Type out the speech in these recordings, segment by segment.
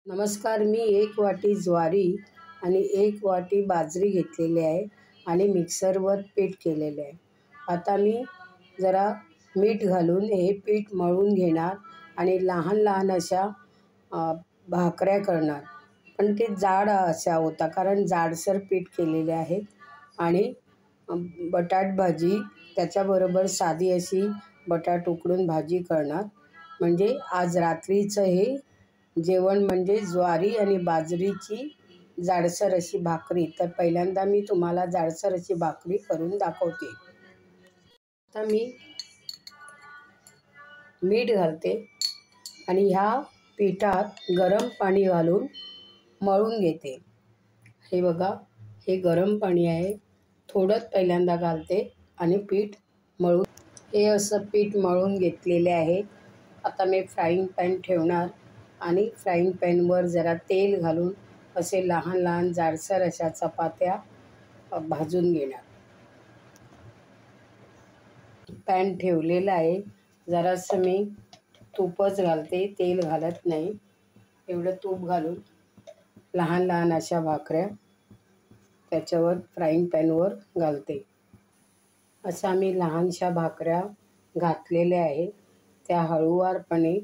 नमस्कार. मी 1 वाटी ज्वारी आणि 1 वाटी बाजरी घेतलेली आहे आणि मिक्सरवर पीठ केलेले आहे. आता मी जरा मीठ घालून हे पीठ मळून घेणार आणि लहान लहान अशा भाकऱ्या करणार. पण ते जाड अशा होता कारण जाडसर पीठ केलेले आहे. आणि बटाट भाजी त्याच्याबरोबर साधी अशी बटाट उकडून भाजी करणार. म्हणजे आज रात्रीचं हे जेवण म्हणजे ज्वारी आणि बाजरीची जाडसर अशी भाकरी. तर पहिल्यांदा मी तुम्हाला जाडसर अशी भाकरी करून दाखवते. आता मी मीठ घालते आणि ह्या पिठात गरम पाणी घालून मळून घेते. हे बघा, हे गरम पाणी आहे. थोडंच पहिल्यांदा घालते आणि पीठ मळून हे असं पीठ मळून घेतलेले आहे. आता मी फ्राईंग पॅन ठेवणार आणि फ्राईंग पॅनवर जरा तेल घालून असे लहान लहान जाडसर अशा चपात्या भाजून घेणार. पॅन ठेवलेला आहे. जरासं मी तूपच घालते, तेल घालत नाही. एवढं तूप घालून लहान लहान अशा भाकऱ्या त्याच्यावर फ्राईंग पॅनवर घालते. अशा मी लहानशा भाकऱ्या घातलेल्या आहे. त्या हळूवारपणे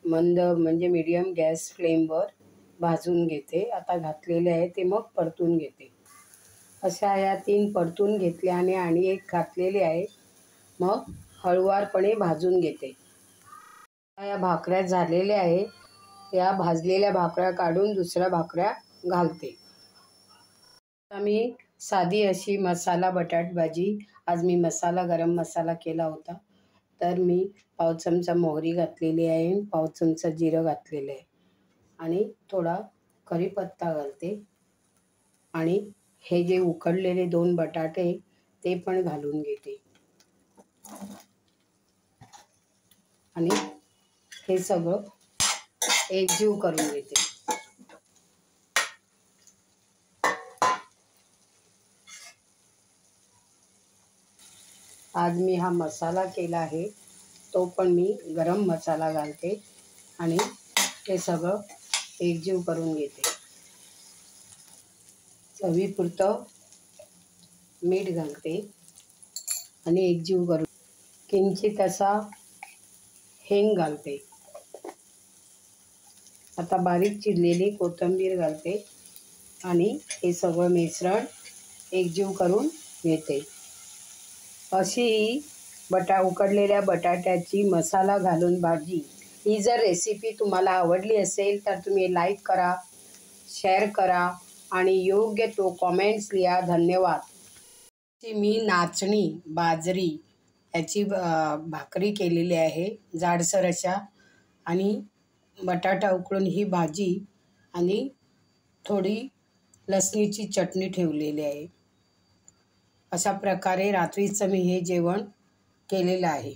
मंद म्हणजे मीडियम गॅस फ्लेमवर भाजून घेते. आता घातलेले आहे ते मग परतून घेते. अशा या 3 परतून घेतल्या आणि एक घातलेली आहे. मग हळूवारपणे भाजून घेते. या भाकऱ्या झालेल्या आहे. या भाजलेल्या भाकऱ्या काढून दुसऱ्या भाकऱ्या घालते. आता मी साधी अशी मसाला बटाट भाजी, आज मी गरम मसाला केला होता. तर मी पाव चमचा मोहरी घातलेली आहे, पाव चमचा जिरं घातलेलं आहे आणि थोडा कढीपत्ता घालते. आणि हे जे उकडलेले 2 बटाटे ते पण घालून घेते आणि हे सगळं एकजीव करून घेते. आज मी हा मसाला केला आहे, तो पण मी गरम मसाला घालते आणि हे सगळं एकजीव करून घेते. चवीपुरतं मीठ घालते आणि एकजीव करून किंचित असा हिंग घालते. आता बारीक चिरलेली कोथिंबीर घालते आणि हे सगळं मिश्रण एकजीव करून घेते. अशी ही उकडलेल्या बटाट्याची मसाला घालून भाजी, ही जर रेसिपी तुम्हाला आवडली असेल तर तुम्ही लाईक करा, शेअर करा आणि योग्य तो कॉमेंट्स लिहा. धन्यवाद. मी नाचणी बाजरी याची भाकरी केलेली आहे जाडसर अशा, आणि बटाटा उकडून ही भाजी आणि थोडी लसणीची चटणी ठेवलेली आहे. अशा प्रकारे रात्रीचं मी हे जेवण केलेलं आहे.